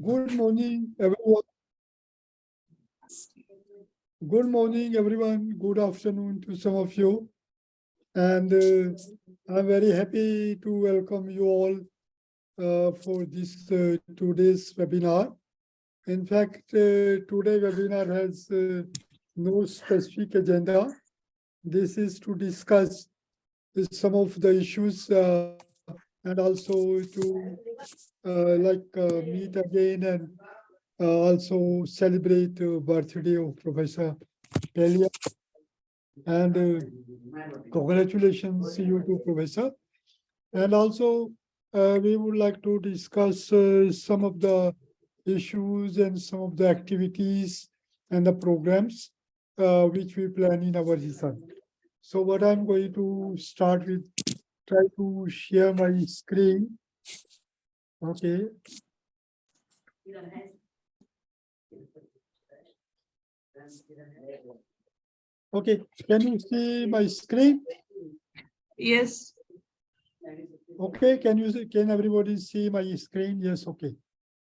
Good morning, everyone. Good morning, everyone. Good afternoon to some of you. And I'm very happy to welcome you all for this today's webinar. In fact, today's webinar has no specific agenda. This is to discuss some of the issues and also to meet again and also celebrate the birthday of Professor Elia. And congratulations to you, Professor. And also, we would like to discuss some of the issues and some of the activities and the programs which we plan in our research. So what I'm going to start with, try to share my screen. Okay. Okay, can you see my screen? Yes. Okay, can everybody see my screen? Yes, okay.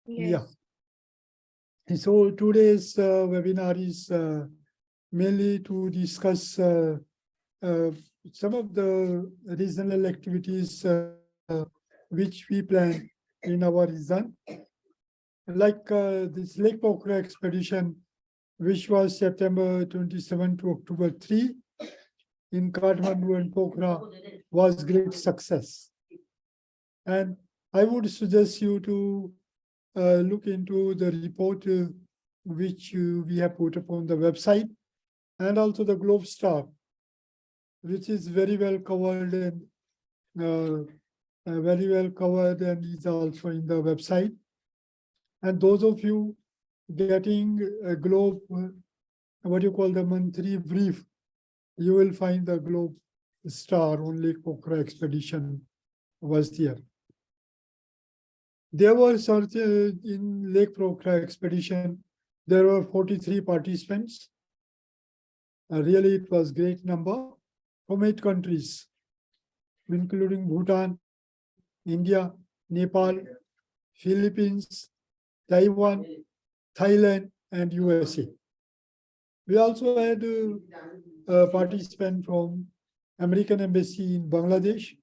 Yes. Yeah. So today's webinar is mainly to discuss some of the regional activities which we plan in our region, like this Lake Pokhara expedition, which was September 27 to October 3 in Kathmandu and Pokhara, was great success. And I would suggest you to look into the report which we have put up on the website, and also the Globe Star, which is very well covered and is also in the website. And those of you getting a Globe, what you call the monthly brief, you will find the Globe Star on Lake Pokhara expedition was there. There were in Lake Pokhara expedition, there were 43 participants. Really, it was great number from 8 countries, including Bhutan, India, Nepal, Philippines, Taiwan, Thailand, and USA. We also had a participant from American Embassy in Bangladesh,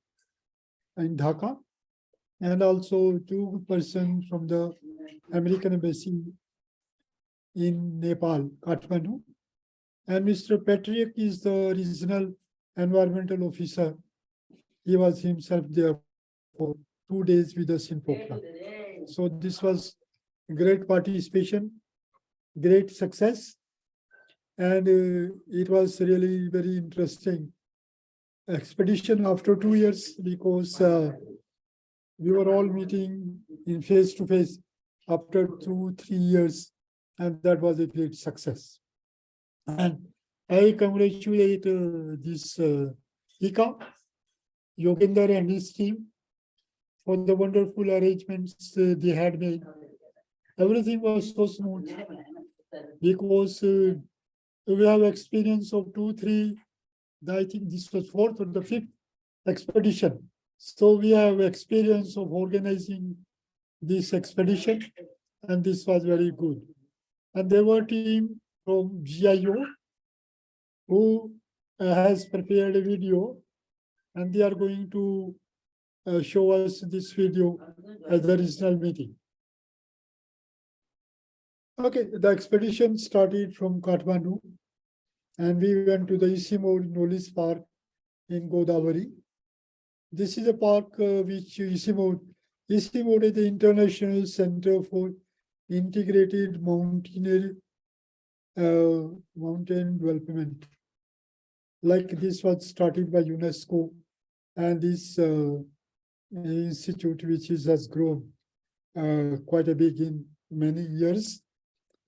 in Dhaka, and also 2 persons from the American Embassy in Nepal, Kathmandu. And Mr. Patrick is the regional environmental officer. He was himself there for 2 days with us in Pokhara. So this was great participation, great success. And it was really very interesting expedition after 2 years, because we were all meeting in face-to-face after 2-3 years, and that was a great success. And I congratulate this Ika, Yogendar and his team for the wonderful arrangements they had made. Everything was so smooth because we have experience of 2-3, I think this was 4th or the 5th expedition. So we have experience of organizing this expedition, and this was very good. And there were a team from GIO who has prepared a video, and they are going to show us this video at the regional meeting. Okay, the expedition started from Kathmandu, and we went to the Isimod Knowledge Park in Godavari. This is a park which Isimod is the International Center for Integrated Mountain Development. Like this was started by UNESCO, and this institute, which has grown quite a big in many years.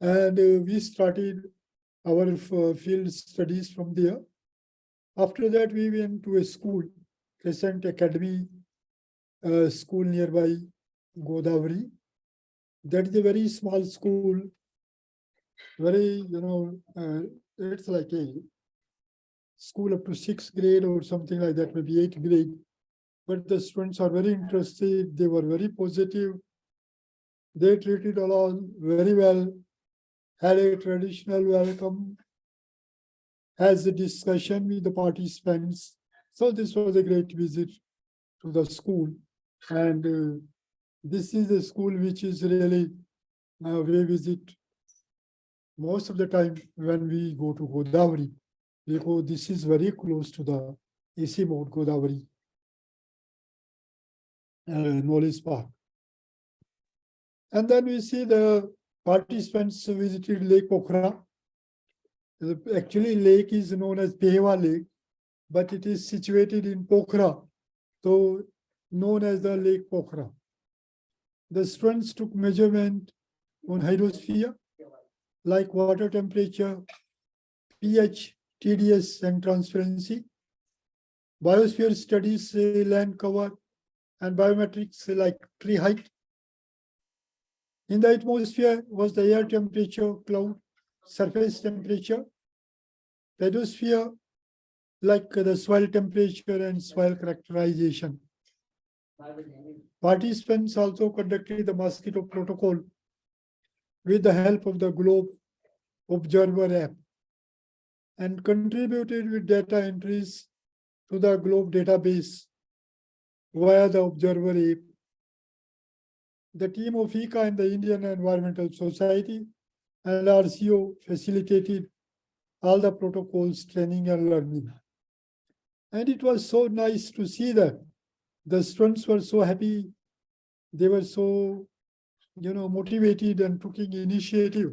And we started our field studies from there. After that, we went to a school, Crescent Academy school nearby Godavari. That is a very small school, very, it's like a school up to 6th grade or something like that, maybe 8th grade. But the students are very interested, they were very positive. They treated all very well, had a traditional welcome, has a discussion with the participants. So this was a great visit to the school. And this is a school which is really, we visit most of the time when we go to Godavari, because this is very close to the AC Mount Godavari knowledge park. And then we see the participants visited Lake Pokhara. Actually, lake is known as Pehwa Lake, but it is situated in Pokhara, so known as the Lake Pokhara. The students took measurement on hydrosphere, like water temperature, pH, TDS, and transparency. Biosphere studies land cover and biometrics like tree height. In the atmosphere was the air temperature, cloud, surface temperature. Pedosphere, like the soil temperature and soil characterization. Participants also conducted the mosquito protocol with the help of the Globe Observer app and contributed with data entries to the Globe database via the Observer app. The team of ICA and the Indian Environmental Society and RCO facilitated all the protocols, training and learning. And it was so nice to see that the students were so happy. They were so, motivated and taking initiative.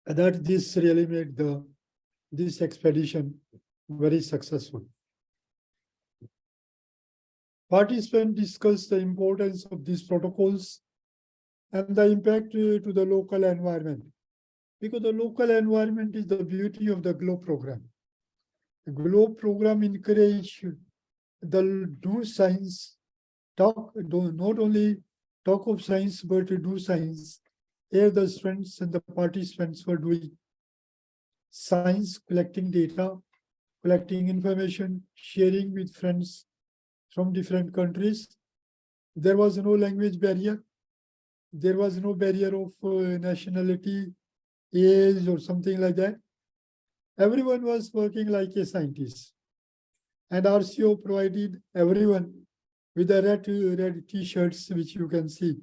That this really made this expedition very successful. Participants discussed the importance of these protocols and the impact to the local environment, because the local environment is the beauty of the GLOBE program. The GLOBE program encourage the do science, not only talk of science, but to do science. Here the students and the participants were doing science, collecting data, collecting information, sharing with friends from different countries. There was no language barrier. There was no barrier of nationality, age, or something like that. Everyone was working like a scientist. And RCO provided everyone with the red t-shirts, which you can see.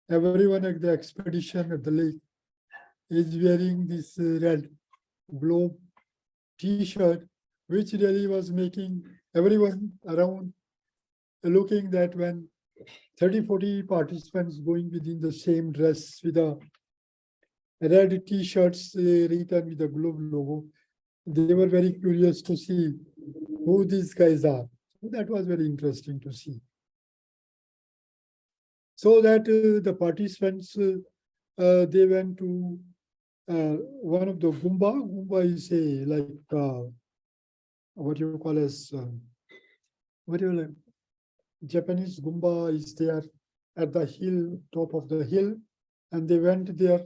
Everyone at the expedition at the lake is wearing this red globe t-shirt, which really was making everyone around looking that when 30-40 participants going within the same dress with a red t-shirts written with the globe logo, they were very curious to see who these guys are. That was very interesting to see. So that the participants, they went to one of the Gumba. Gumba is a like what you call as what do you like? Japanese Gumba is there at the hill, top of the hill, and they went there,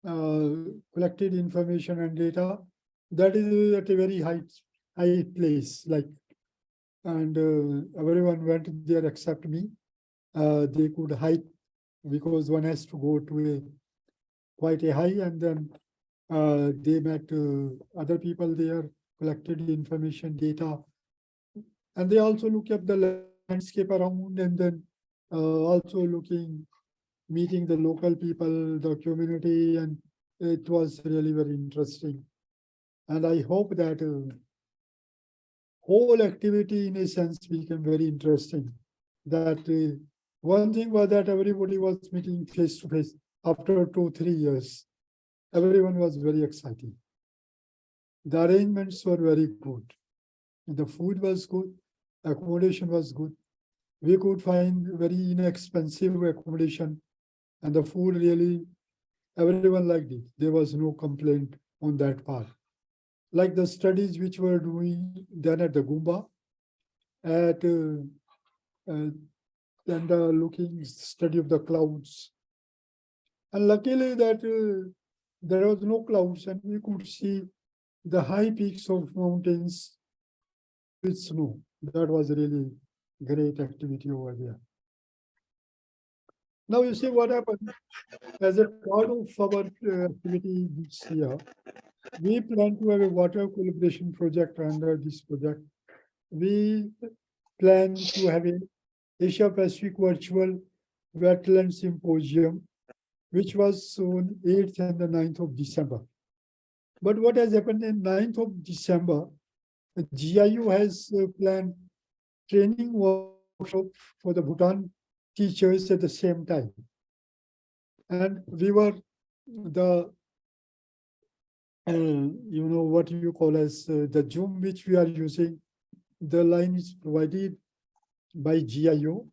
collected information and data. That is at a very high place, like, and everyone went there except me. They could hike because one has to go to quite a high, and then they met other people there, collected information, data, and they also look at the landscape around, and then also meeting the local people, the community, and it was really very interesting. And I hope that whole activity in a sense became very interesting. That one thing was that everybody was meeting face to face after 2-3 years. Everyone was very excited. The arrangements were very good. The food was good. Accommodation was good. We could find very inexpensive accommodation, and the food really, everyone liked it. There was no complaint on that part. Like the studies which were done at the Gumba, at and looking study of the clouds. And luckily that there was no clouds, and we could see the high peaks of mountains with snow. That was really great activity over there. Now you see what happened as a part of our activity this year. We plan to have a water collaboration project under this project. We plan to have a Asia Pacific Virtual Wetland Symposium, which was on 8th and the 9th of December. But what has happened in 9th of December, GIU has planned training workshop for the Bhutan teachers at the same time. And we were the, what you call as the Zoom, which we are using, the line is provided by GIO.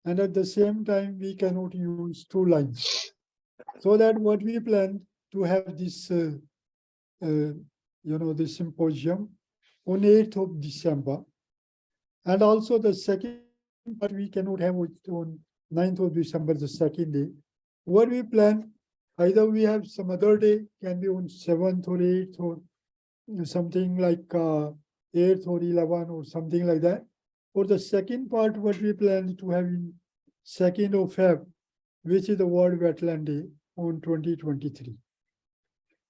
And at the same time, we cannot use two lines. So that what we planned to have this, the symposium on 8th of December. And also the second part, we cannot have it on 9th of December, the second day. What we plan, either we have some other day, can be on 7th or 8th or something like 8th or 11th or something like that. For the second part, what we plan to have in 2nd of Feb, which is the World Wetland Day on 2023.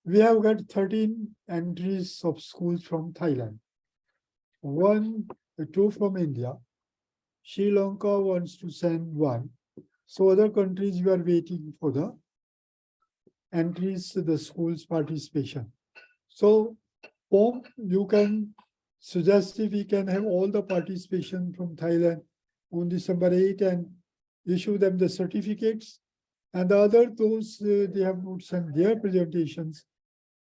We have got 13 entries of schools from Thailand, two from India. Sri Lanka wants to send one. So other countries, we are waiting for the entries to the school's participation. So you can suggest if we can have all the participation from Thailand on December 8 and issue them the certificates. And the other, those they have not sent their presentations.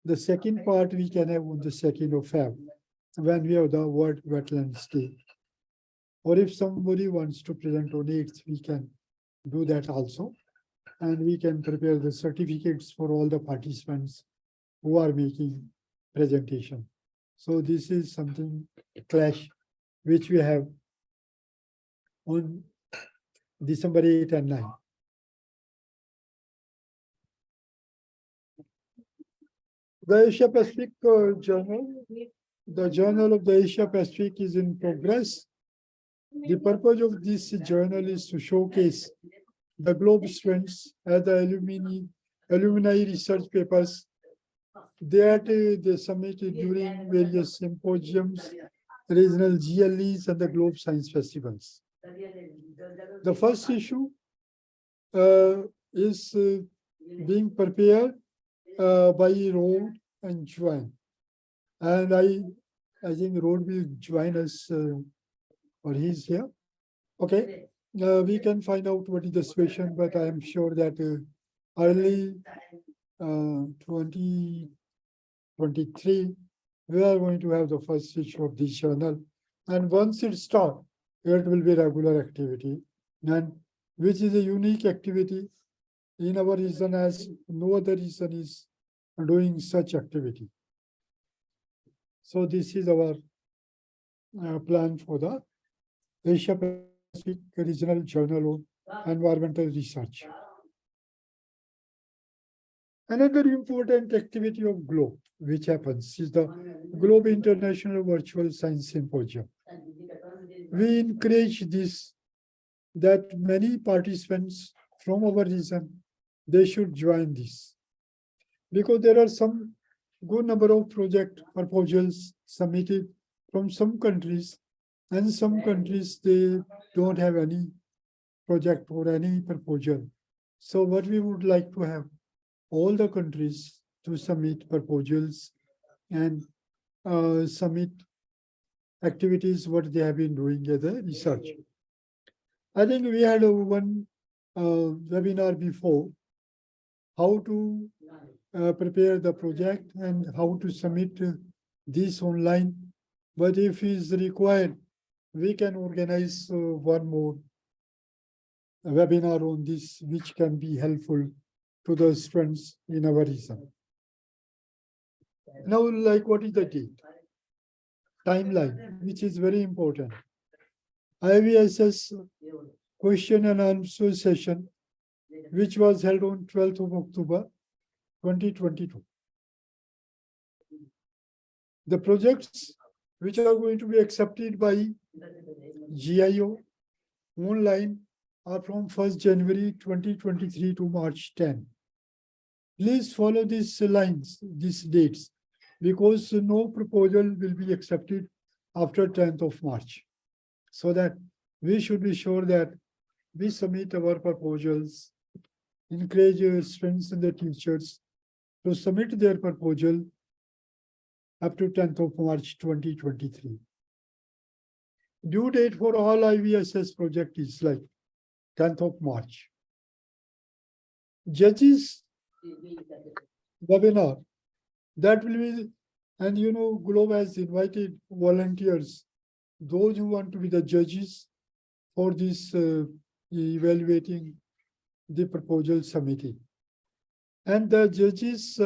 The second part we can have on the 2nd of Feb, when we have the World Wetlands Day. Or if somebody wants to present on 8th, we can do that also. And we can prepare the certificates for all the participants who are making presentation. So this is something clash which we have on December 8 and 9. The Asia Pacific Journal, the Journal of the Asia Pacific is in progress. The purpose of this journal is to showcase the globe strengths as the alumni research papers that they submitted during various symposiums, regional GLEs, and the Globe Science Festivals. The first issue is being prepared by Road and Joan. And I think Road will join us, or he's here. Okay, we can find out what is the situation, but I am sure that early 2023, we are going to have the first issue of this journal. And once it starts, it will be regular activity, and which is a unique activity in our region, as no other region is doing such activity. So this is our plan for the Asia Pacific Regional Journal of Environmental Research. Another important activity of GLOBE, which happens, is the Globe International Virtual Science Symposium. We encourage this, that many participants from our region, they should join this. Because there are some good number of project proposals submitted from some countries, and some countries, they don't have any project or any proposal. So what we would like to have, all the countries to submit proposals and submit activities, what they have been doing as a research. I think we had one webinar before, how to prepare the project and how to submit this online. But if is required, we can organize one more webinar on this, which can be helpful to the students in our region. Now, like, what is the date? Timeline, which is very important. IVSS question and answer session, which was held on 12th of October, 2022. The projects which are going to be accepted by GIO online are from 1st January 2023 to March 10. Please follow these lines, these dates, because no proposal will be accepted after 10th of March. So that we should be sure that we submit our proposals, encourage students and the teachers to submit their proposal up to 10th of March 2023. Due date for all IVSS project is like 10th of March. Judges webinar, that will be, and Globe has invited volunteers, those who want to be the judges for this evaluating the proposal submitted. And the judges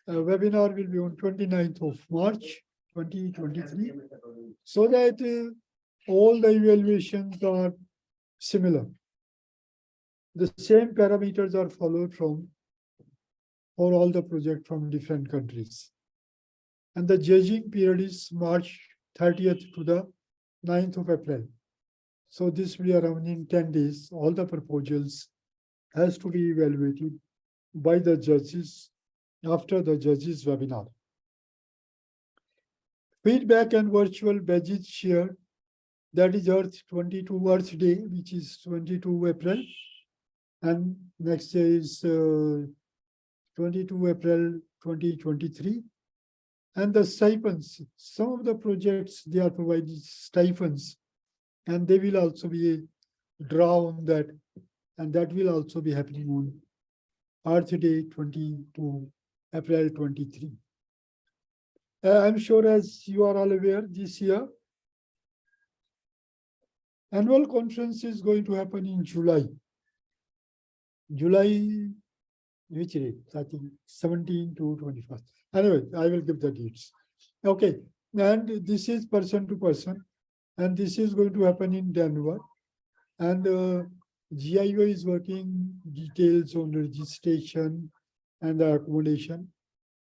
webinar will be on 29th of March 2023, so that all the evaluations are similar. The same parameters are followed for all the projects from different countries. And the judging period is March 30th to the 9th of April. So this will be around in 10 days. All the proposals has to be evaluated by the judges after the judges webinar. Feedback and virtual badges shared, that is Earth 22 Earth Day, which is 22 April. And next day is 22 April 2023. And the stipends, some of the projects, they are providing stipends, and they will also be draw on that, and that will also be happening on Earth Day 22 April 23. I'm sure, as you are all aware, this year annual conference is going to happen in July. Which date? I think 17 to 21st. Anyway, I will give the dates. Okay, and this is person to person, and this is going to happen in Denver. And GIO is working details on registration and the accommodation.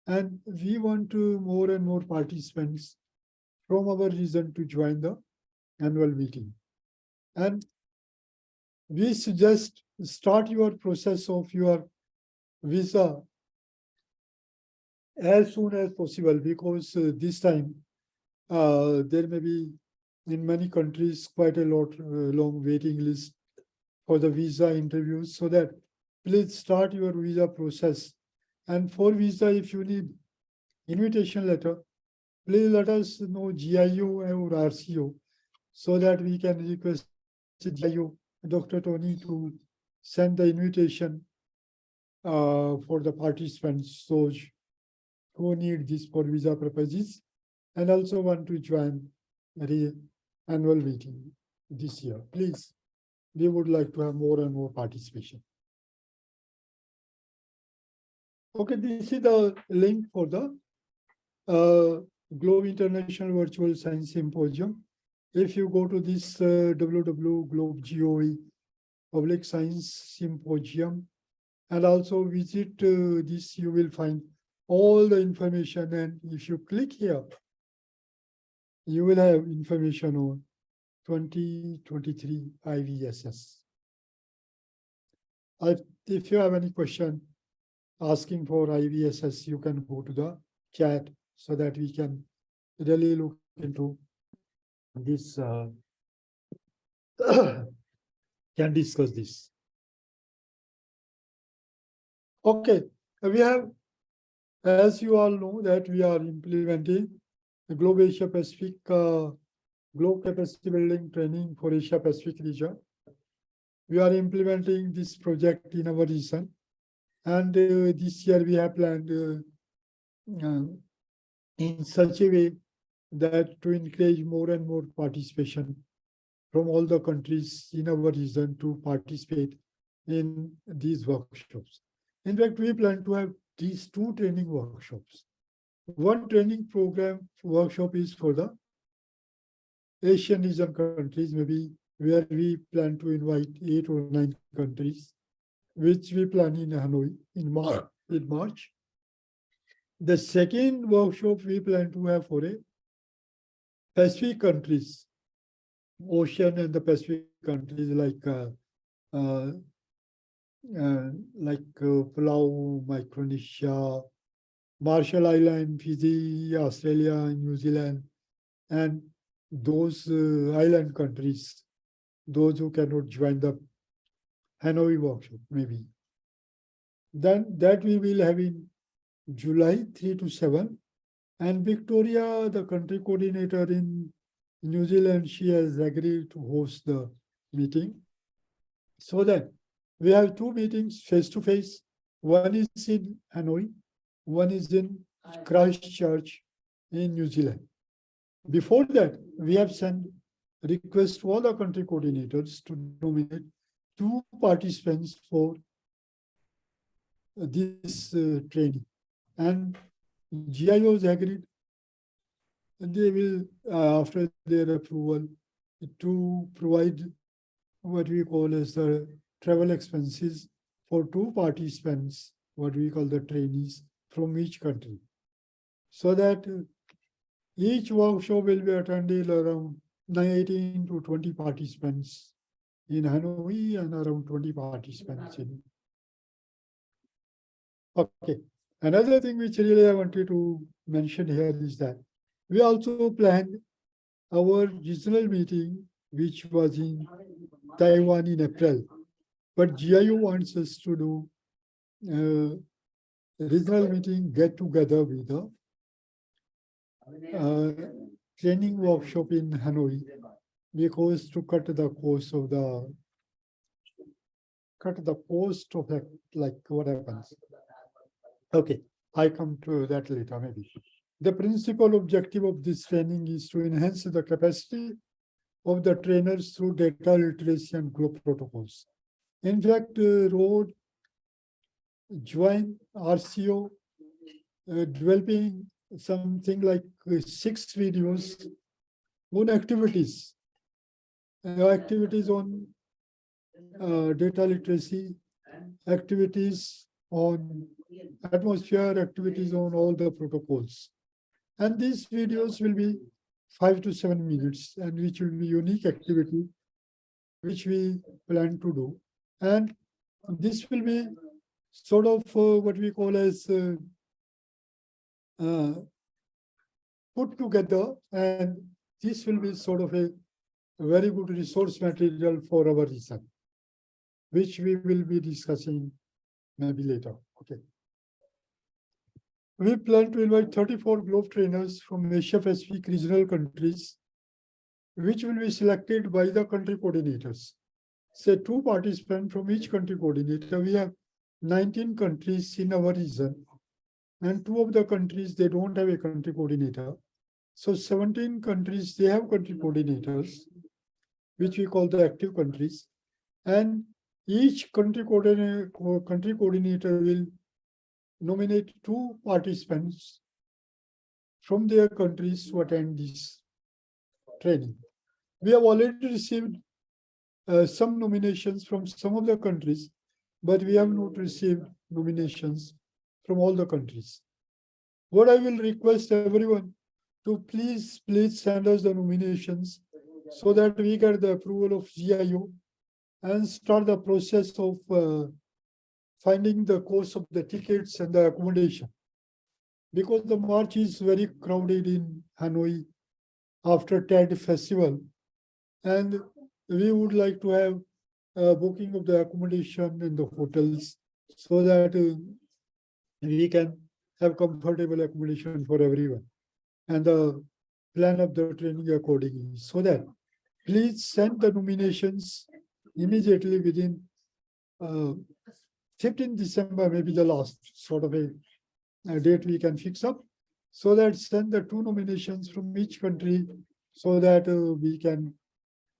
And we want to more and more participants from our region to join the annual meeting. And we suggest start your process of your visa as soon as possible, because this time there may be in many countries quite a long waiting list for the visa interviews, so that please start your visa process. And for visa, if you need invitation letter, please let us know GIO or RCO, so that we can request GIO, Dr. Tony, to send the invitation for the participants, those who need this for visa purposes and also want to join the annual meeting this year. Please, we would like to have more and more participation. Okay, this is the link for the Globe International Virtual Science Symposium. If you go to this www.globe.gov Public Science Symposium and also visit this, you will find all the information. And if you click here, you will have information on 2023 IVSS. If you have any question asking for IVSS, you can go to the chat so that we can really look into this, can discuss this. Okay, we have, as you all know, that we are implementing the Globe Asia Pacific Globe Capacity Building Training for Asia Pacific region. We are implementing this project in our region, and this year we have planned in such a way that to encourage more and more participation from all the countries in our region to participate in these workshops. In fact, we plan to have these 2 training workshops. One training program workshop is for the Asian region countries, maybe where we plan to invite 8 or 9 countries, which we plan in Hanoi in March. The second workshop we plan to have for a Pacific countries, Ocean and the Pacific countries like uh, like Palau, Micronesia, Marshall Island, Fiji, Australia, New Zealand, and those island countries, those who cannot join the Hanoi workshop, maybe. Then that we will have in July 3 to 7. And Victoria, the country coordinator in New Zealand, she has agreed to host the meeting. So that we have two meetings face to face. One is in Hanoi, one is in Christchurch in New Zealand. Before that, we have sent request to all the country coordinators to nominate two participants for this training. And GIOs agreed, and they will, after their approval, to provide what we call as the travel expenses for two participants, what we call the trainees from each country. So that each workshop will be attended around 19 to 20 participants in Hanoi and around 20 participants in. Okay. Another thing which really I wanted to mention here is that we also planned our regional meeting, which was in Taiwan in April. But GIO wants us to do regional meeting get together with the training workshop in Hanoi, because to cut the cost of like what happens. Okay, I come to that later maybe. The principal objective of this training is to enhance the capacity of the trainers through data literacy and group protocols. In fact, Road joined RCO developing something like 6 videos on activities. Activities on data literacy, activities on atmosphere, activities on all the protocols. And these videos will be 5 to 7 minutes, and which will be unique activity, which we plan to do. And this will be sort of what we call as put together, and this will be sort of a very good resource material for our research, which we will be discussing maybe later. Okay. We plan to invite 34 globe trainers from Asia Pacific regional countries, which will be selected by the country coordinators. Say 2 participants from each country coordinator. We have 19 countries in our region, and 2 of the countries, they don't have a country coordinator. So 17 countries, they have country coordinators, which we call the active countries. And each country coordinator will nominate 2 participants from their countries to attend this training. We have already received some nominations from some of the countries, but we have not received nominations from all the countries. What I will request everyone to please send us the nominations so that we get the approval of GIO and start the process of finding the cost of the tickets and the accommodation. Because the March is very crowded in Hanoi after TED festival, and we would like to have booking of the accommodation in the hotels so that we can have comfortable accommodation for everyone, and plan up the training accordingly. So that please send the nominations immediately within 15 December, maybe the last sort of a date we can fix up, so that send the 2 nominations from each country so that we can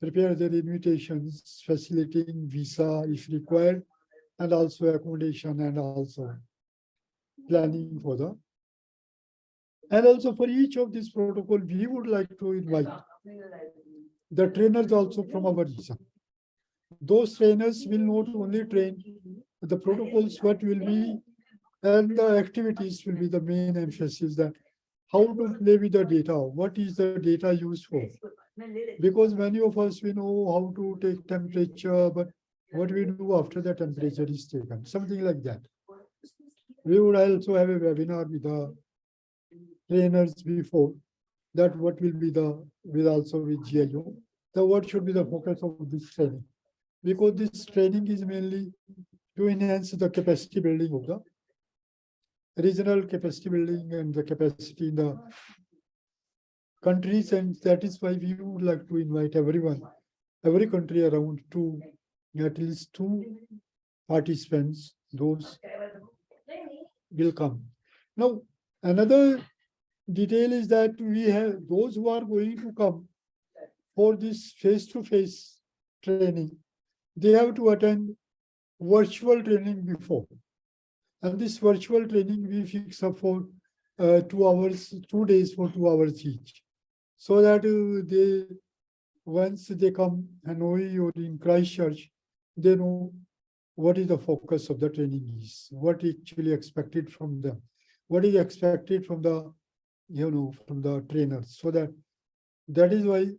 prepare their invitations, facilitating visa if required, and also accommodation, and also planning for the. And also for each of these protocol, we would like to invite the trainers also from our region. Those trainers will not only train the protocols, but will be, and the activities will be the main emphasis, that how to play with the data, what is the data used for. Because many of us, we know how to take temperature, but what we do after the temperature is taken, something like that. We would also have a webinar with the trainers before that. What will be the, with also with GIO, the what should be the focus of this training? Because this training is mainly to enhance the capacity building of the regional capacity building and the capacity in the countries, and that is why we would like to invite everyone, every country around, to at least 2 participants, those will come. Now, another detail is that we have those who are going to come for this face-to-face training, they have to attend virtual training before. And this virtual training we fix up for 2 hours, 2 days for 2 hours each. So that they, once they come Hanoi or in Christchurch, they know what is the focus of the training is, what actually expected from them, what is expected from the, from the trainers. So that is why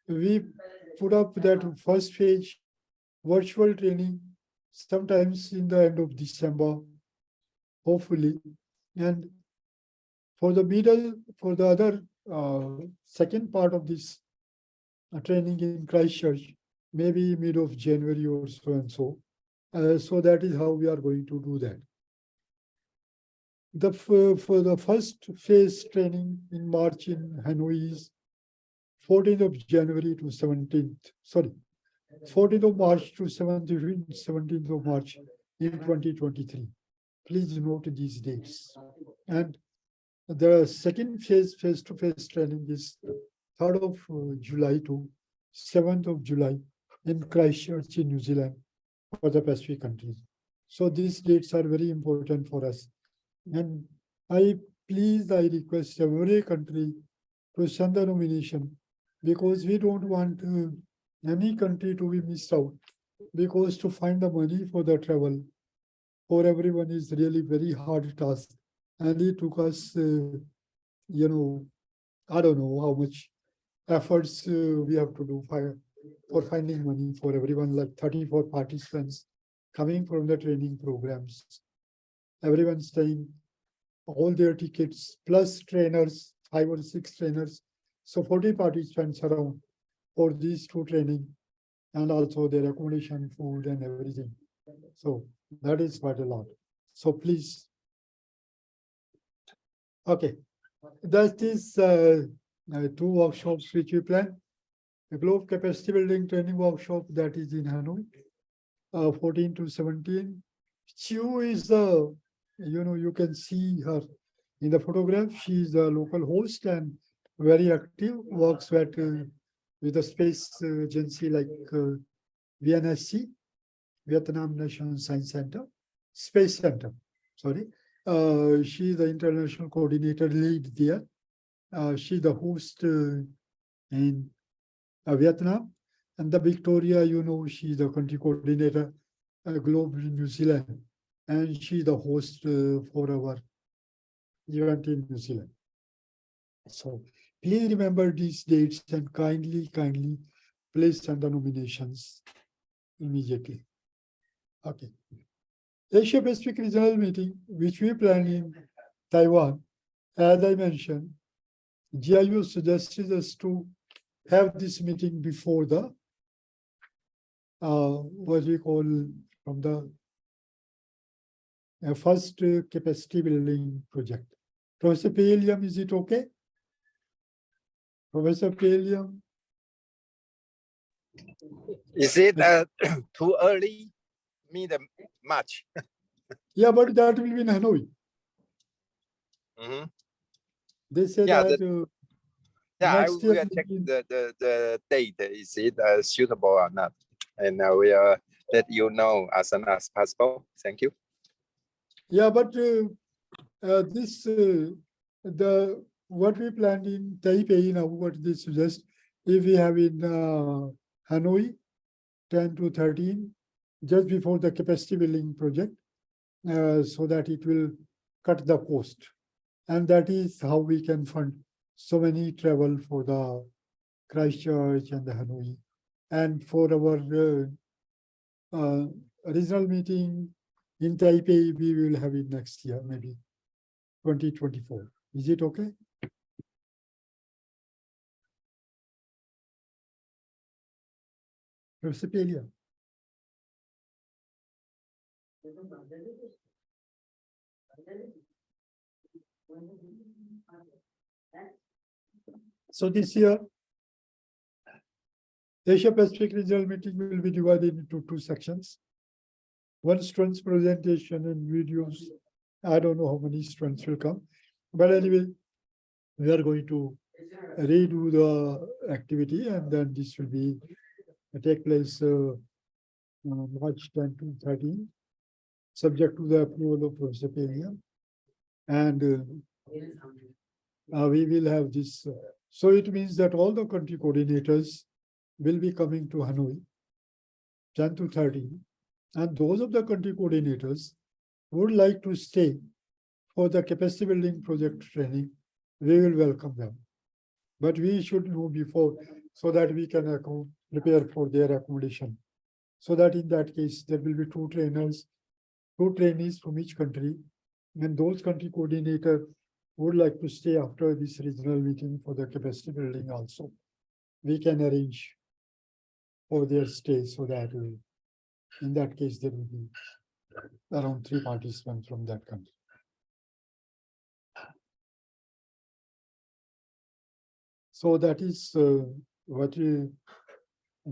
we put up that first phase virtual training sometimes in the end of December, hopefully. And for the middle, for the other second part of this training in Christchurch, maybe mid of January or so and so. So that is how we are going to do that. For the first phase training in March in Hanoi is 14th of January to 17th, sorry, 14th of March to 17th of March in 2023. Please note these dates. And the second phase, face-to-face training is 3rd of July to 7th of July in Christchurch in New Zealand for the Pacific countries. So these dates are very important for us. And I request every country to send the nomination, because we don't want any country to be missed out, because to find the money for the travel for everyone is really very hard task. And it took us, I don't know how much efforts we have to do for finding money for everyone, like 34 participants coming from the training programs. Everyone staying, all their tickets, plus trainers, 5 or 6 trainers. So 40 participants around for these 2 training, and also their accommodation, food and everything. So that is quite a lot. So please. Okay, that is 2 workshops which we plan. The Globe Capacity Building Training Workshop that is in Hanoi, 14 to 17. Chu is the, you can see her in the photograph. She is the local host and very active, works with a space agency like VNSC, Vietnam National Science Center, Space Center, sorry. She is the international coordinator lead there. She's the host in Vietnam, and the Victoria, she's the country coordinator, Globe in New Zealand, and she's the host for our event in New Zealand. So please remember these dates and kindly please send the nominations immediately. Okay. Asia Pacific Regional Meeting, which we plan in Taiwan, as I mentioned, GIU suggested us to have this meeting before the what we call from the first capacity building project. Professor Palium, is it okay? Professor Palium? Is it too early? Mid-March. Yeah, but that will be in Hanoi. Mm-hmm. They say Yeah, that I next will year check the date. Is it suitable or not? And I will let you know as soon as possible. Thank you. Yeah, but this what we planned in Taipei now, what they suggest, if we have in Hanoi, 10 to 13, just before the capacity building project, so that it will cut the cost. And that is how we can fund so many travel for the Christchurch and the Hanoi. And for our regional meeting in Taipei, we will have it next year, maybe 2024. Is it okay? Principalia. So this year, Asia Pacific regional meeting will be divided into two sections. One student's presentation and videos. I don't know how many students will come, but anyway, we are going to redo the activity, and then this will be take place March 10 to 13, subject to the approval of Professor Pelia. And we will have this. So it means that all the country coordinators will be coming to Hanoi 10 to 13. And those of the country coordinators who would like to stay for the capacity building project training, we will welcome them. But we should know before so that we can prepare for their accommodation. So that in that case, there will be two trainers, two trainees from each country. And those country coordinator would like to stay after this regional meeting for the capacity building also. We can arrange for their stay so that in that case, there will be around 3 participants from that country. So that is what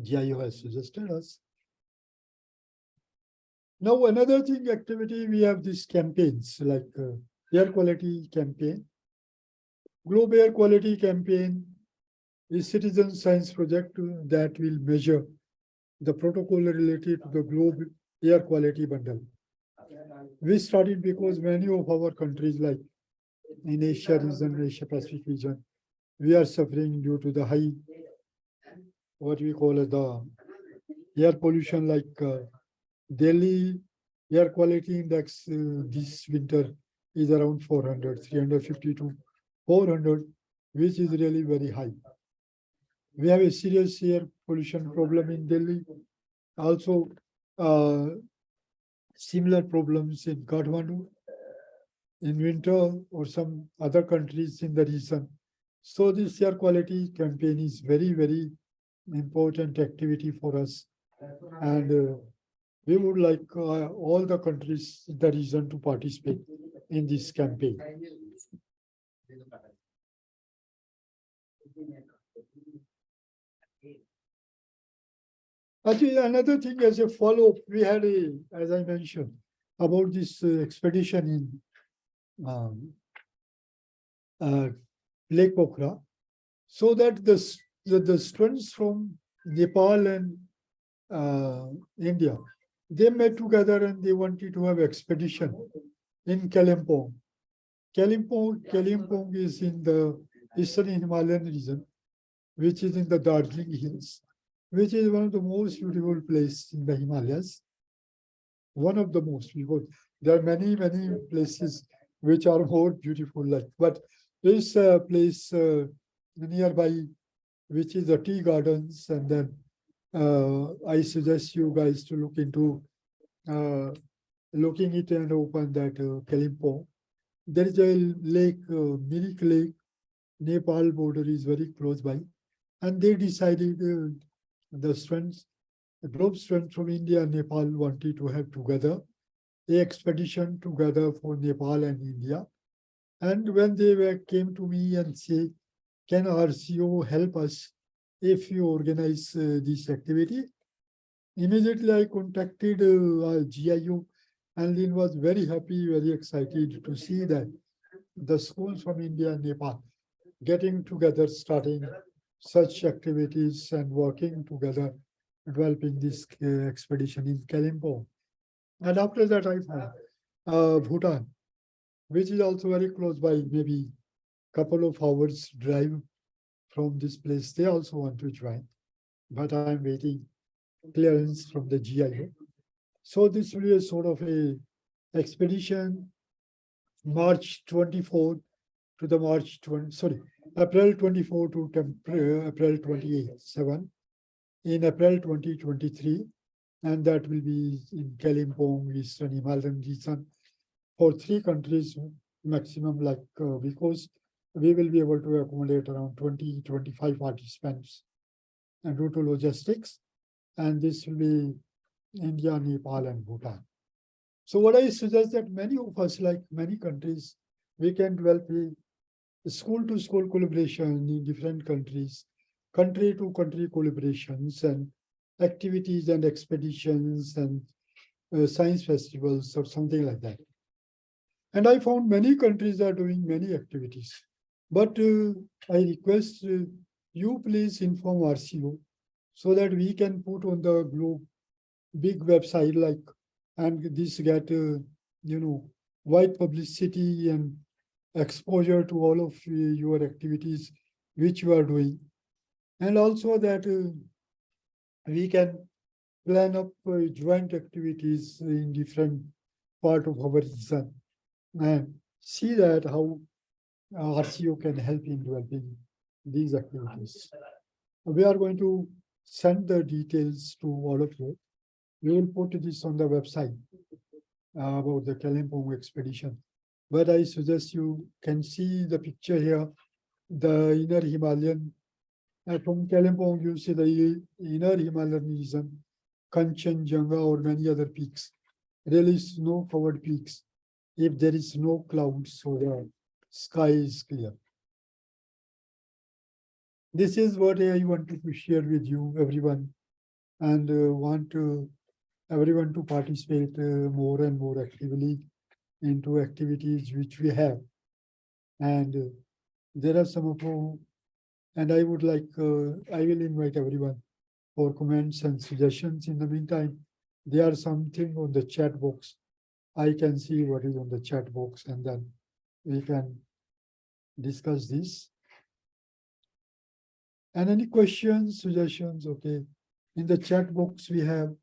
GIO has suggested us. Now, another thing, activity, we have these campaigns like air quality campaign. Globe Air Quality Campaign is citizen science project that will measure the protocol related to the globe air quality bundle. We started because many of our countries, like in Asia region, Asia Pacific region, we are suffering due to the high, what we call as the air pollution, like Delhi air quality index this winter is around 400, 350 to 400, which is really very high. We have a serious air pollution problem in Delhi. Also, similar problems in Kathmandu, in winter, or some other countries in the region. So this air quality campaign is very, very important activity for us. And we would like all the countries in the region to participate in this campaign. Actually, another thing as a follow-up, we had as I mentioned, about this expedition in Lake Pokhara, so that the students from Nepal and India, they met together and they wanted to have expedition in Kalimpong. Kalimpong is in the eastern Himalayan region, which is in the Darjeeling Hills, which is one of the most beautiful places in the Himalayas. One of the most beautiful. There are many, many places which are more beautiful, but this place nearby, which is the tea gardens, and then I suggest you guys to look into looking it and open that Kalimpong. There is a lake, Mirik Lake. Nepal border is very close by, and they decided the students, the group students from India and Nepal wanted to have together a expedition together for Nepal and India. And when they came to me and say, can RCO help us if you organize this activity? Immediately I contacted GIO, and Lynn was very happy, very excited to see that the schools from India and Nepal getting together, starting such activities and working together, developing this expedition in Kalimpong. And after that, I found Bhutan, which is also very close by, maybe a couple of hours drive from this place. They also want to join, but I'm waiting clearance from the GIO. So this will be a sort of a expedition, March 24 to the April 24 to April 27 in April 2023. and that will be in Kalimpong, Eastern Himalayan region, for 3 countries maximum, because we will be able to accommodate around 20-25 participants and due to logistics, and this will be India, Nepal, and Bhutan. So what I suggest that many of us, like many countries, we can develop a school-to-school collaboration in different countries, country-to-country collaborations, and activities and expeditions and science festivals or something like that. And I found many countries are doing many activities. But I request you please inform RCO so that we can put on the globe big website and this get wide publicity and exposure to all of your activities which you are doing, and also that we can plan up joint activities in different part of our region and see that how RCO can help in developing these activities. We are going to send the details to all of you. We will put this on the website about the Kalimpong expedition. But I suggest you can see the picture here, the inner Himalayan. From Kalimpong, you see the inner Himalayan region, Kanchenjunga or many other peaks, really snow-covered peaks. If there is no clouds, so the sky is clear. This is what I wanted to share with you, everyone, and want everyone to participate more and more actively into activities which we have. And there are some of you, and I would like, I will invite everyone for comments and suggestions. In the meantime, there are something on the chat box. I can see what is on the chat box, and then we can discuss this. And any questions, suggestions, okay. In the chat box we have,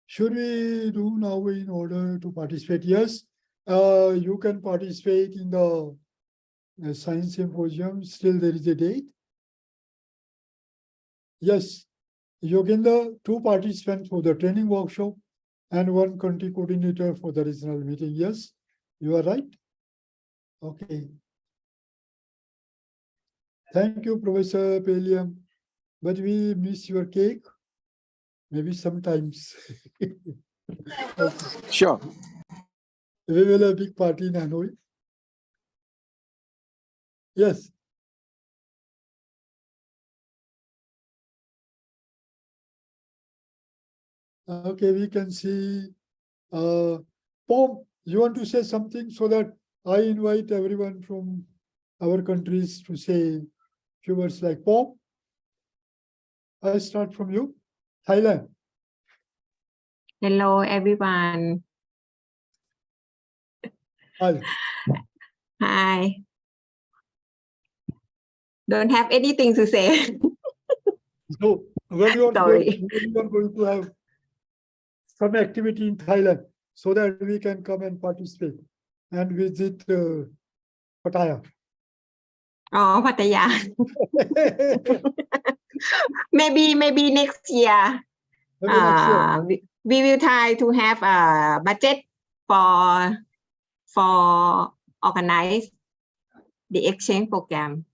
should we do now in order to participate? Yes, you can participate in the science symposium. Still there is a date. Yes, Yogendra, 2 participants for the training workshop and 1 country coordinator for the regional meeting. Yes, you are right. Okay. Thank you, Professor Peliam. But we miss your cake. Maybe sometimes. Sure. We will have a big party in Hanoi. Yes. Okay, we can see. Pom, you want to say something so that I invite everyone from our countries to say few words like Pom? I start from you. Thailand. Hello, everyone. Hi. Hi. Don't have anything to say. So when you are Sorry. going to have some activity in Thailand so that we can come and participate and visit Pattaya. Oh, Pattaya. Maybe next year. Maybe next year. We will try to have a budget for organize the exchange program.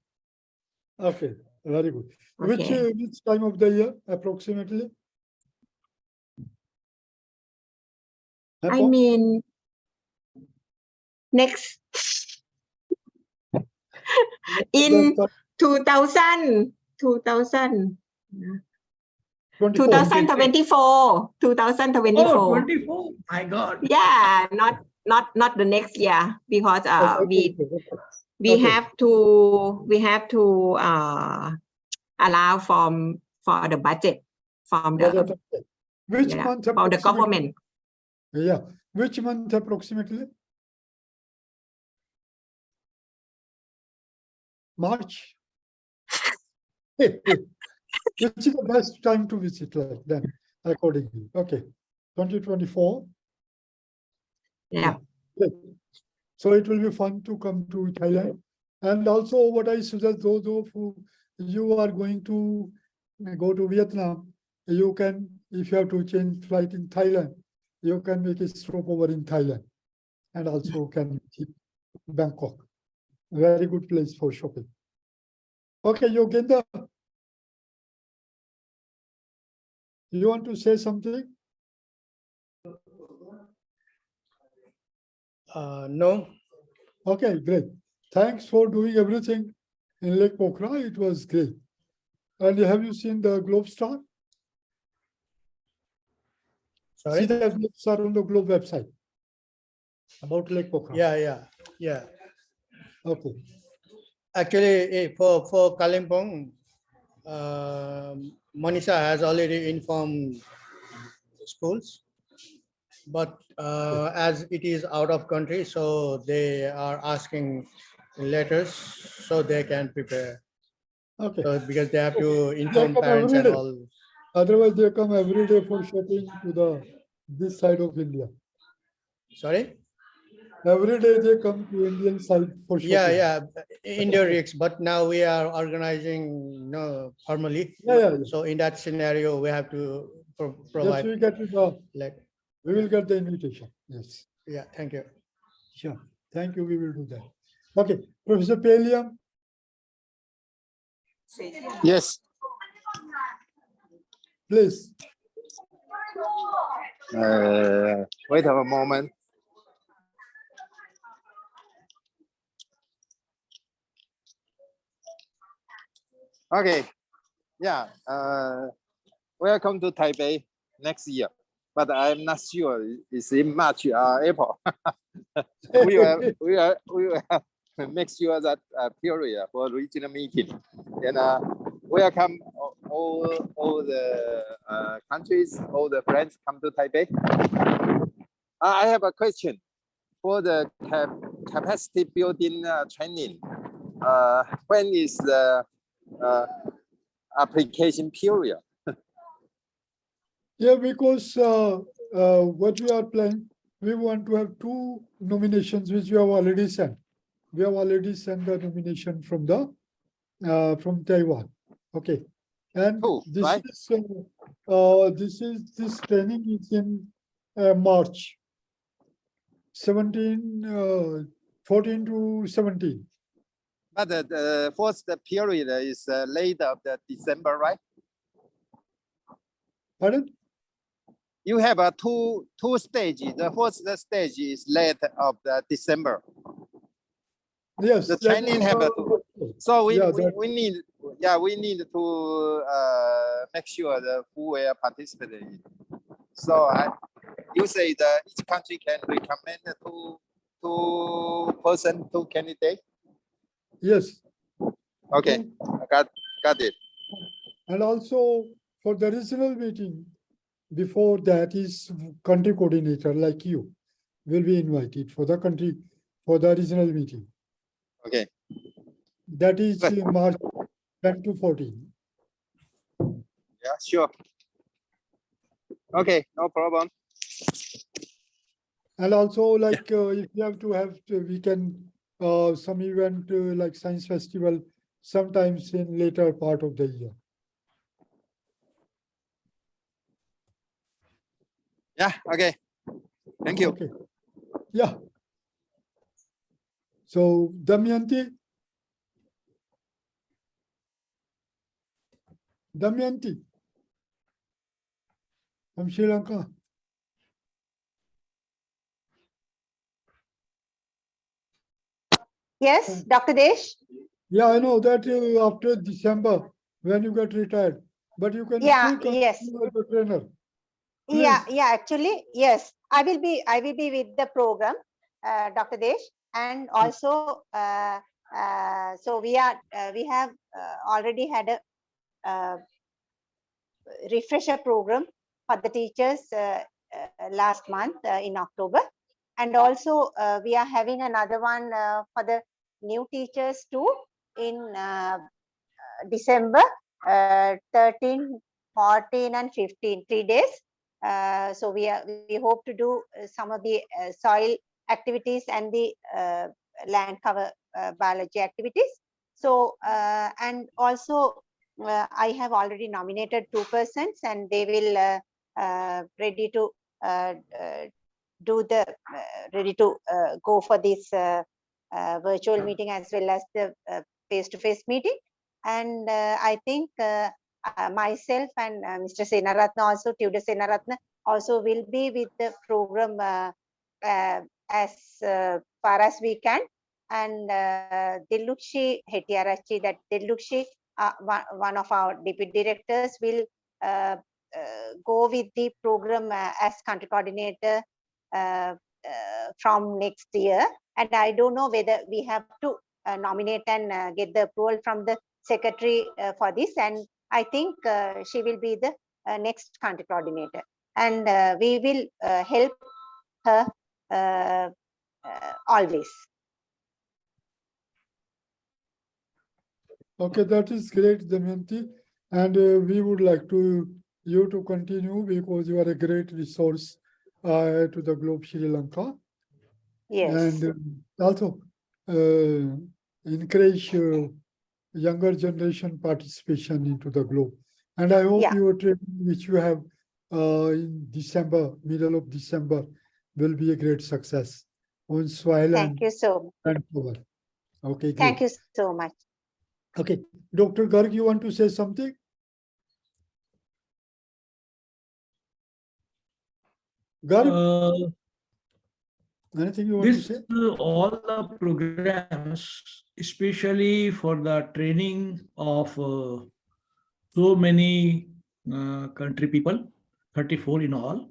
Okay, very good. Okay. Which time of the year approximately? I mean, next in 2024. 2024. Oh, 24. My God. Yeah, not the next year, because we Okay. have to allow for the budget from the Which month for the government. Yeah, which month approximately? March. Which is the best time to visit like then accordingly? Okay, 2024. Yeah. Great. So it will be fun to come to Thailand. And also what I suggest those who you are going to go to Vietnam, you can, if you have to change flight in Thailand, you can make a stopover in Thailand and also can hit Bangkok. Very good place for shopping. Okay, Yogenda, you want to say something? No. Okay, great. Thanks for doing everything in Lake Pokhara. It was great. And have you seen the Globe Star? Sorry. See that Globe Star on the Globe website about Lake Pokhara. Yeah. Okay. Actually, for Kalimpong, Manisha has already informed schools, but as it is out of country, so they are asking letters so they can prepare. Okay. So because they have to They inform come parents every and day. all. Otherwise, they come every day for shopping to this side of India. Sorry. Every day they come to Indian side for shopping. Yeah. India Rigs, but now we are organizing formally. Yeah. So in that scenario, we have to Yes, provide. we will get the invitation. Yes. Yeah, thank you. Sure. Thank you. We will do that. Okay. Professor Paliam, Yes. please. Wait a moment. Okay. Yeah. Welcome to Taipei next year, but I'm not sure it's in March or April. we will make sure that period for regional meeting, and welcome all the countries, all the friends come to Taipei. I have a question for the capacity building training. When is the application period? Yeah, because what we are planning, we want to have 2 nominations which we have already sent. We have already sent the nomination from from Taiwan. Okay, and Right? this training is in March 14 to 17. But the first period is late of the December, right? Pardon? You have a two stages. The first stage is late of the December. Yes. The training have a two. So we need to make sure the who will participate in it. So you say that each country can recommend two person, 2 candidates. Yes. Okay, I got it. And also for the regional meeting, before that is country coordinator like you will be invited for the regional meeting. Okay. That is March 10 to 14. Yeah, sure. Okay, no problem. And also like if you have to we can some event like science festival sometimes in later part of the year. Yeah, okay. Thank you. Okay. Yeah. So Damayanti from Sri Lanka. Yes, Dr. Desh. Yeah, I know that after December when you get retired, but you can Yeah, still yes. continue as a trainer. Yeah, Please. actually, yes. I will be with the program, Dr. Desh, and also so we have already had a refresher program for the teachers last month in October, and also we are having another one for the new teachers too in December 13, 14 and 15, 3 days. So we hope to do some of the soil activities and the land cover biology activities. So, and also I have already nominated 2 persons, and they will ready to do the ready to go for this virtual meeting as well as the face-to-face meeting. And I think myself and Mr. Senaratna also, Tutor Senaratna also will be with the program as far as we can. And Dilukshi Hetiarachi, that Dilukshi, one of our deputy directors, will go with the program as country coordinator from next year. And I don't know whether we have to nominate and get the approval from the secretary for this. And I think she will be the next country coordinator. And we will help her always. Okay, that is great, Damayanti. And we would like you to continue because you are a great resource to the globe Sri Lanka. Yes. And also encourage younger generation participation into the globe. And I hope your training, which you have in December, middle of December, will be a great success on soil Thank you so and power. Okay, great. Thank you so much. Okay, Dr. Garg, you want to say something? Garg, anything you want to say? All the programs, especially for the training of so many country people, 34 in all,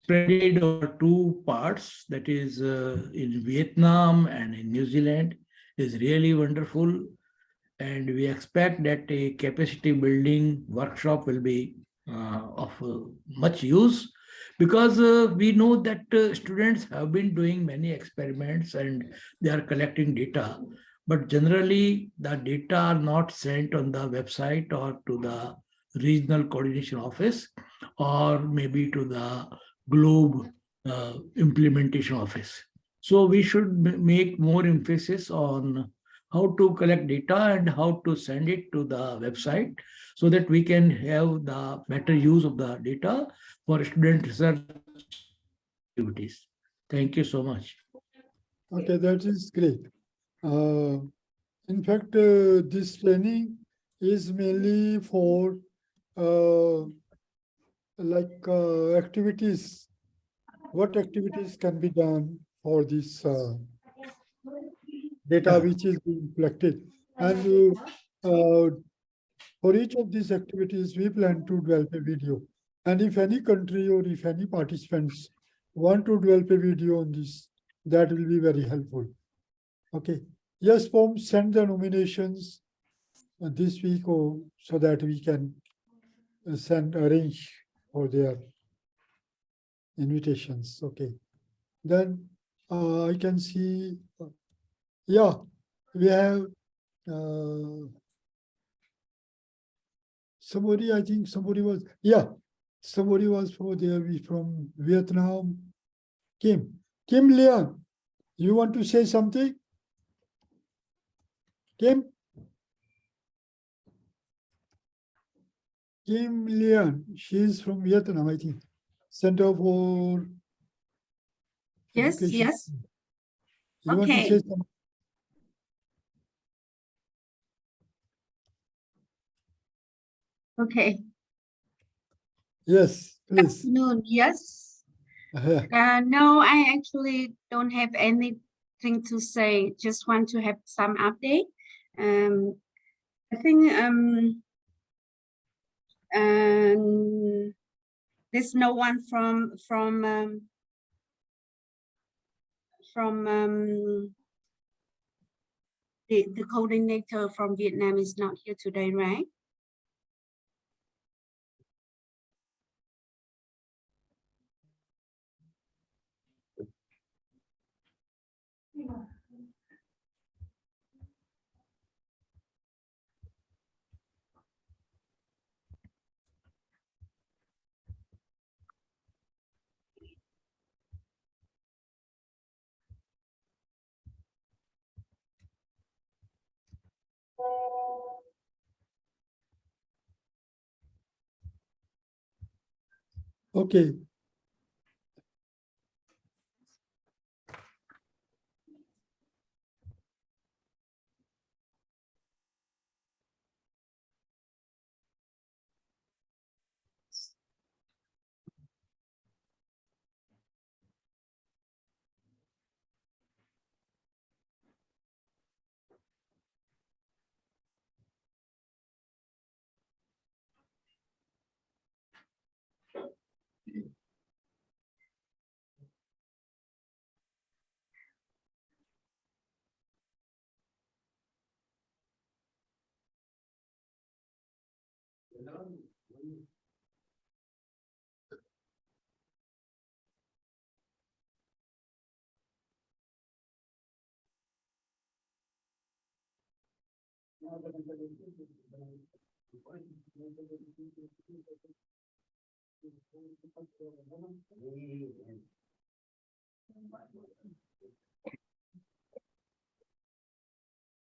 spread over 2 parts, that is in Vietnam and in New Zealand, is really wonderful. And we expect that a capacity building workshop will be of much use, because we know that students have been doing many experiments and they are collecting data, but generally the data are not sent on the website or to the regional coordination office or maybe to the globe implementation office. So we should make more emphasis on how to collect data and how to send it to the website so that we can have the better use of the data for student research activities. Thank you so much. Okay, that is great. In fact, this training is mainly for activities. What activities can be done for this data which is being collected? And for each of these activities, we plan to develop a video. And if any country or if any participants want to develop a video on this, that will be very helpful. Okay. Yes, Pom, send the nominations this week or so that we can arrange for their invitations. Okay. Then I can see, yeah, we have somebody, I think somebody was from Vietnam. Kim Leon, you want to say something? Kim Leon, she is from Vietnam, I think. Center for Education. Yes. You want to say something? Okay. Yes, please. Afternoon. Yes. No, I actually don't have anything to say. Just want to have some update. I think there's no one from the coordinator from Vietnam is not here today, right? Okay.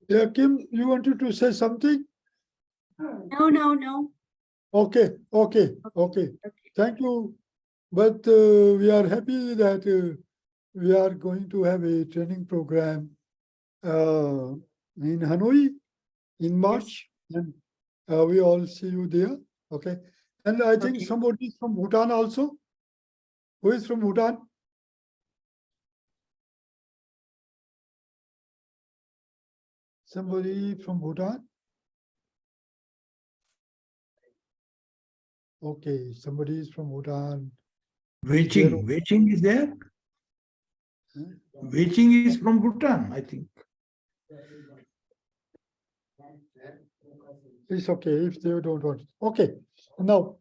Yeah, Kim, you wanted to say something? No, no, no. Okay, okay, okay. Okay. Thank you. But we are happy that we are going to have a training program in Hanoi in March, and we all see you there. Okay. And I think Okay. somebody is from Bhutan also. Who is from Bhutan? Somebody from Bhutan? Okay, somebody is from Bhutan. Weiching is there. Huh? Weiching is from Bhutan, I think. It's okay if they don't want it. Okay, now.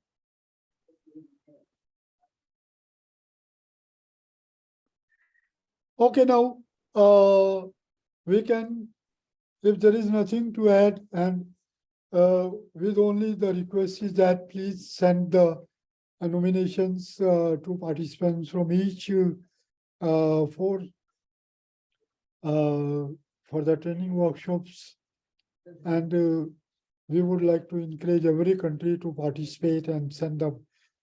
Okay, now we can, if there is nothing to add, and with only the request is that please send the nominations to participants from each for the training workshops, and we would like to encourage every country to participate and send the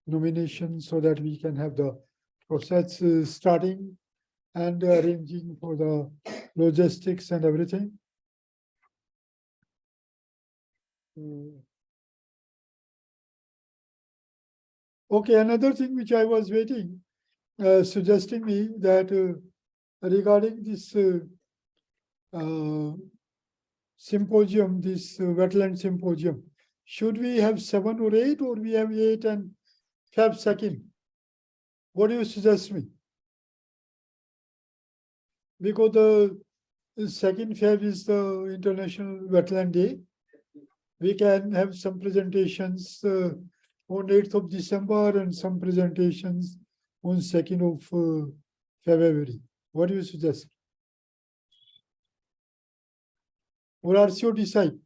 nominations so that we can have the process starting and arranging for the logistics and everything. Okay, another thing which I was waiting, suggesting me that regarding this symposium, this wetland symposium, should we have 7 or 8, or we have 8 and Feb 2nd? What do you suggest me? Because the 2nd Feb is the International Wetland Day. We can have some presentations on 8th of December and some presentations on 2nd of February. What do you suggest? Or RCO decide?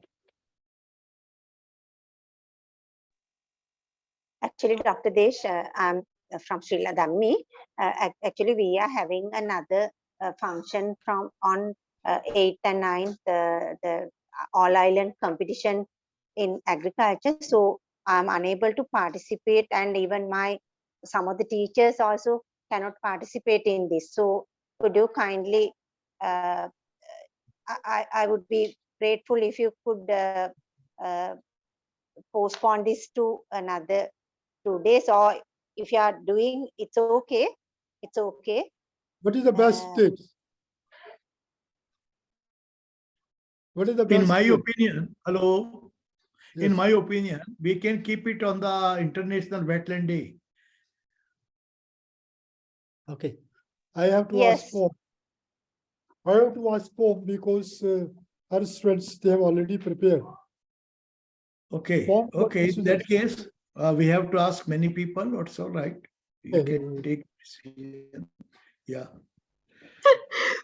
Actually, Dr. Desh, I'm from Sri Lanka. Actually, we are having another function from on 8th and 9th, the all island competition in agriculture. So I'm unable to participate, and even some of the teachers also cannot participate in this. So could you kindly, I would be grateful if you could postpone this to another 2 days, or if you are doing, it's okay. It's okay. What is the best date? What is the best In my date? opinion, hello. In Yes. my opinion, we can keep it on the International Wetland Day. Okay. I have to ask Yes. for. I have to ask for because our students, they have already prepared. Okay, Form, what okay. is In that it? case, we have to ask many people. It's all right. You can take decision. Yeah.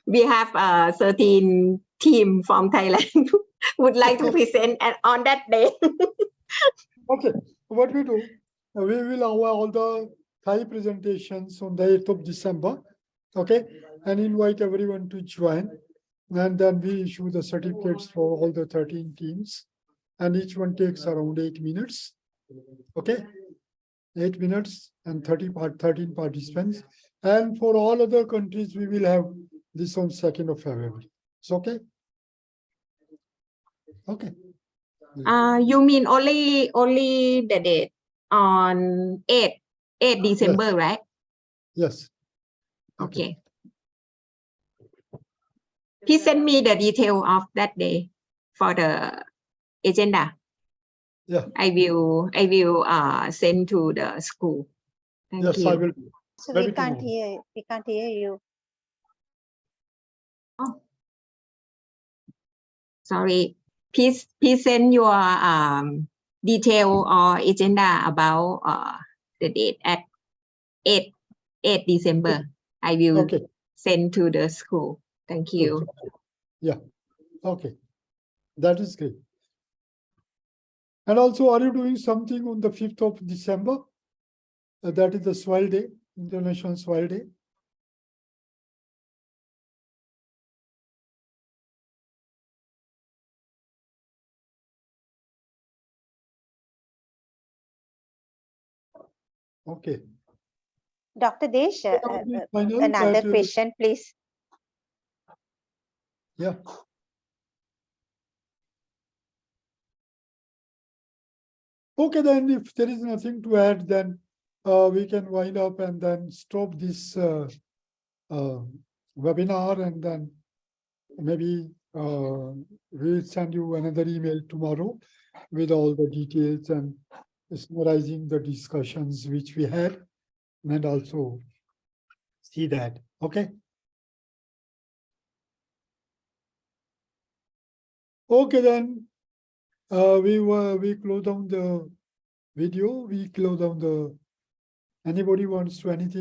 We have 13 team from Thailand would like to present on that day. Okay, what we do, we will have all the Thai presentations on the 8th of December, okay, and invite everyone to join. And then we issue the certificates for all the 13 teams, and each one takes around 8 minutes, okay? 8 minutes and 13 participants. And for all other countries, we will have this on 2nd of February. It's okay? Okay. You mean only the date on 8 December, right? Yes. Okay. Please send me the detail of that day for the agenda. Yeah. I will send to the school. Thank Yes, you. I will. So Maybe we can't tomorrow. hear, we can't hear you. Sorry. Please send your detail or agenda about the date at 8 December. I will Okay. send to the school. Thank you. Yeah. Okay. That is great. And also, are you doing something on the 5th of December? That is the Soil Day, International Soil Day. Okay. Dr. Desh, Final, another but, question, please. Yeah. Okay, then if there is nothing to add, then we can wind up and then stop this webinar, and then maybe we'll send you another email tomorrow with all the details and summarizing the discussions which we had, and also see that. Okay. Okay, then we close down the video. We close down the. Anybody wants to anything?